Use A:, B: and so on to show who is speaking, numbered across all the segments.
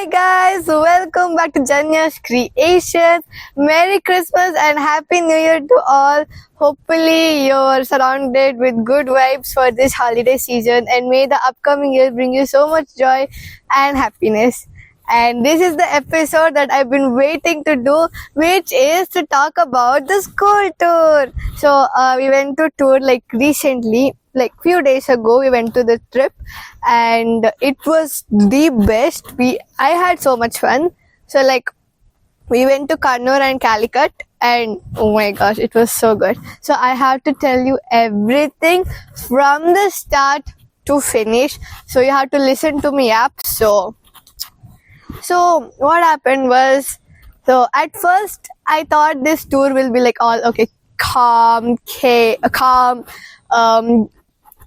A: Hi guys, welcome back to Janya's Creations. Merry Christmas and Happy New Year to all. Hopefully you're surrounded with good vibes for this holiday season and may the upcoming year bring you so much joy and happiness. And this is the episode that I've been waiting to do, which is to talk about the school tour. So we went to tour like recently, like few days ago. We went to the trip, and it was the best. I had so much fun. So like we went to Kannur and Calicut, and oh my gosh, it was so good. So I have to tell you everything from the start to finish. So you have to listen to me up. So what happened was, so at first I thought this tour will be like all okay, calm,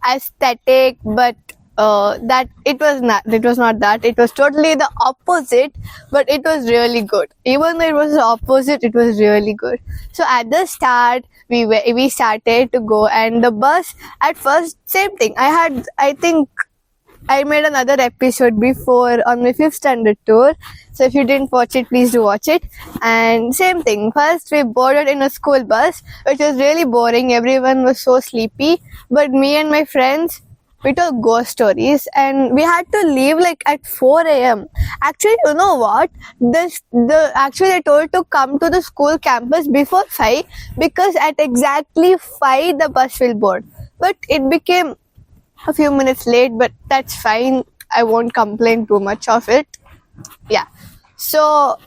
A: aesthetic, but that it was not. It was not that. It was totally the opposite, but it was really good. Even though it was the opposite, it was really good. So at the start, we started to go, and the bus at first same thing. I think I made another episode before on my 5th standard tour. So if you didn't watch it, please do watch it. And same thing. First, we boarded in a school bus, which was really boring. Everyone was so sleepy. But me and my friends, we told ghost stories, and we had to leave like at 4 a.m. Actually, you know what? Actually they told to come to the school campus before 5, because at exactly 5 the bus will board. But it became a few minutes late, but that's fine. I won't complain too much of it. Yeah. So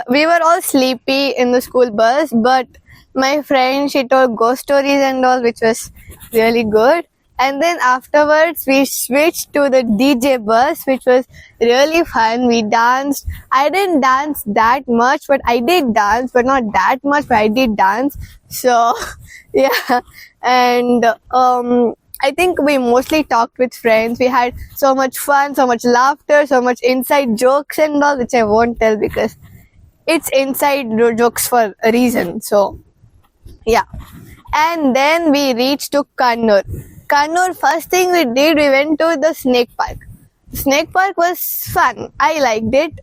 A: we were all sleepy in the school bus, but my friend, she told ghost stories and all, which was really good. And then afterwards we switched to the DJ bus, which was really fun. We danced. I didn't dance that much, but I did dance, but not that much, but I did dance. So yeah. And I think we mostly talked with friends. We had so much fun, so much laughter, so much inside jokes and all, which I won't tell because it's inside jokes for a reason. So, yeah. And then we reached to Kannur. Kannur, first thing we did, we went to the snake park. Snake park was fun. I liked it.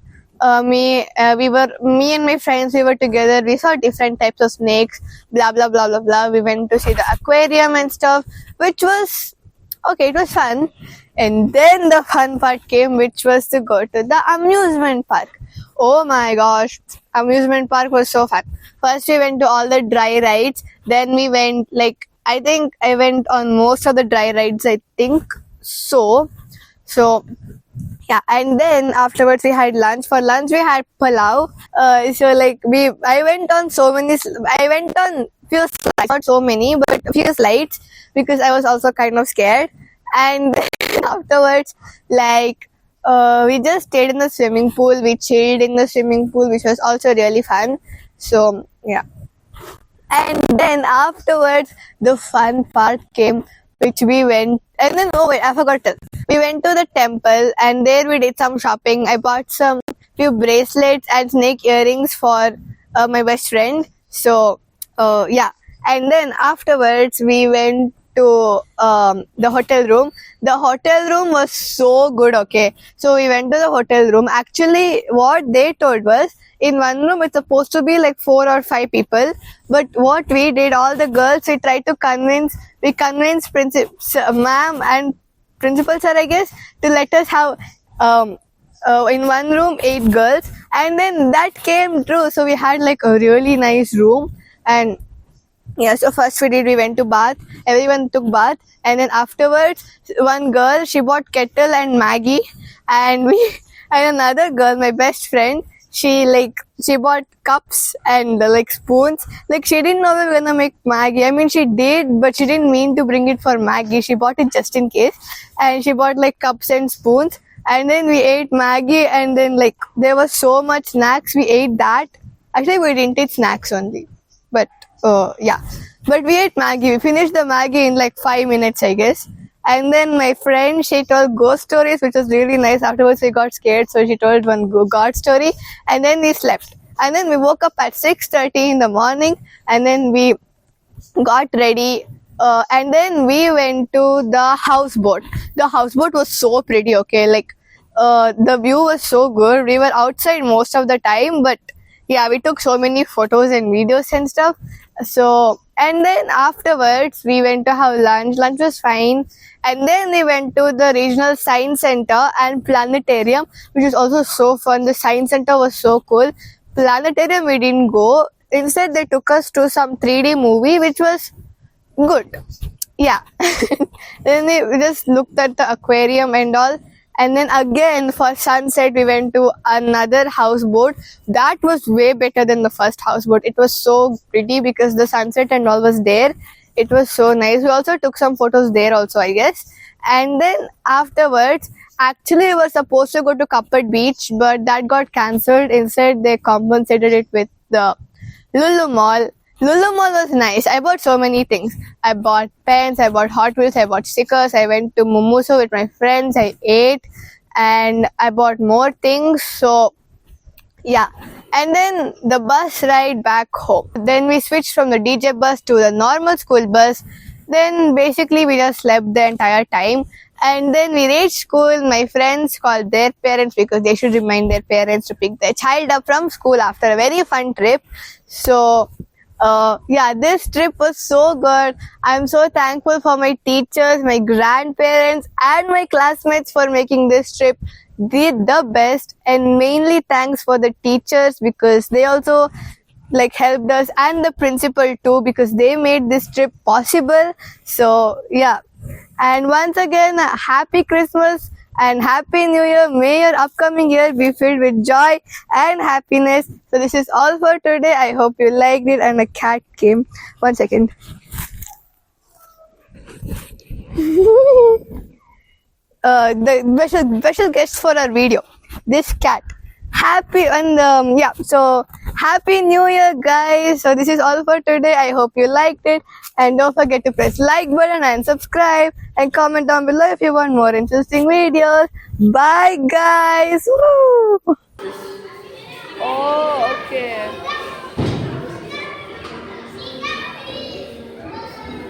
A: Me and my friends, we were together. We saw different types of snakes, blah blah blah blah blah. We went to see the aquarium and stuff, which was okay. It was fun. And then the fun part came, which was to go to the amusement park. Oh my gosh, amusement park was so fun. First we went to all the dry rides. Then we went I think I went on most of the dry rides. I think so. Yeah, and then afterwards we had lunch. For lunch we had palau. I went on few slides, not so many, but a few slides, because I was also kind of scared. And afterwards, we just stayed in the swimming pool. We chilled in the swimming pool, which was also really fun. So yeah. And then afterwards, the fun part came, which we went. And then, oh wait, I forgot to. We went to the temple, and there we did some shopping. I bought some few bracelets and snake earrings for my best friend. So, yeah. And then afterwards, we went to the hotel room. The hotel room was so good, okay. So we went to the hotel room. Actually, what they told was, in one room it's supposed to be like 4 or 5 people. But what we did, all the girls, we convinced ma'am and principal sir, I guess, to let us have in one room 8 girls. And then that came true. So we had like a really nice room. And yeah, so first we went to bath. Everyone took bath. And then afterwards, one girl, she bought kettle and Maggie. And another girl, my best friend, she bought cups and spoons. She didn't know we were gonna make Maggie. I mean, she did, but she didn't mean to bring it for Maggie. She bought it just in case. And she bought cups and spoons. And then we ate Maggie, and then there was so much snacks. We ate that. Actually, we didn't eat snacks only. But yeah. But we ate Maggie. We finished the Maggie in 5 minutes, I guess. And then my friend, she told ghost stories, which was really nice. Afterwards, we got scared, so she told one god story. And then we slept. And then we woke up at 6:30 in the morning. And then we got ready. And then we went to the houseboat. The houseboat was so pretty, okay. the view was so good. We were outside most of the time, but yeah, we took so many photos and videos and stuff. So, and then afterwards, we went to have lunch. Lunch was fine. And then we went to the regional science center and planetarium, which was also so fun. The science center was so cool. Planetarium, we didn't go. Instead, they took us to some 3D movie, which was good. Yeah. Then we just looked at the aquarium and all. And then again for sunset, we went to another houseboat. That was way better than the first houseboat. It was so pretty because the sunset and all was there. It was so nice. We also took some photos there also, I guess. And then afterwards, actually we were supposed to go to Kappad Beach, but that got cancelled. Instead, they compensated it with the Lulu Mall. Lulu Mall was nice. I bought so many things. I bought pens, I bought Hot Wheels, I bought stickers, I went to Mumuso with my friends, I ate, and I bought more things. So, yeah. And then the bus ride back home. Then we switched from the DJ bus to the normal school bus. Then basically we just slept the entire time. And then we reached school. My friends called their parents because they should remind their parents to pick their child up from school after a very fun trip. So, yeah, this trip was so good. I'm so thankful for my teachers, my grandparents, and my classmates for making this trip the best. And mainly thanks for the teachers because they also like helped us, and the principal too because they made this trip possible. So yeah, and once again, happy Christmas and happy New Year. May your upcoming year be filled with joy and happiness. So this is all for today. I hope you liked it. And a cat came. 1 second. The special guest for our video, this cat. Happy and yeah, so happy New Year, guys. So this is all for today. I hope you liked it, and don't forget to press like button and subscribe and comment down below if you want more interesting videos. Bye, guys. Woo! Oh, okay.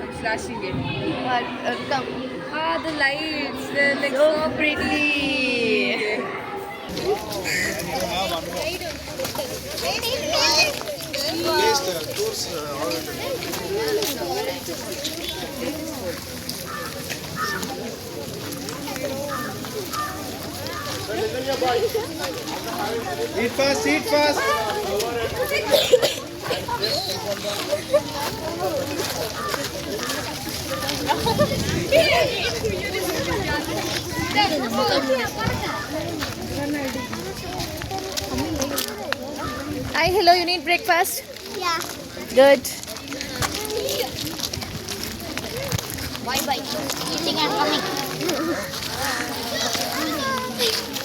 B: I'm flashing it.
A: Come.
B: Ah, the lights. They're like
A: So pretty.
C: Eat fast, eat fast.
B: Hi, hello, you need breakfast?
D: Yeah.
B: Good.
D: Bye bye. Eating and coming.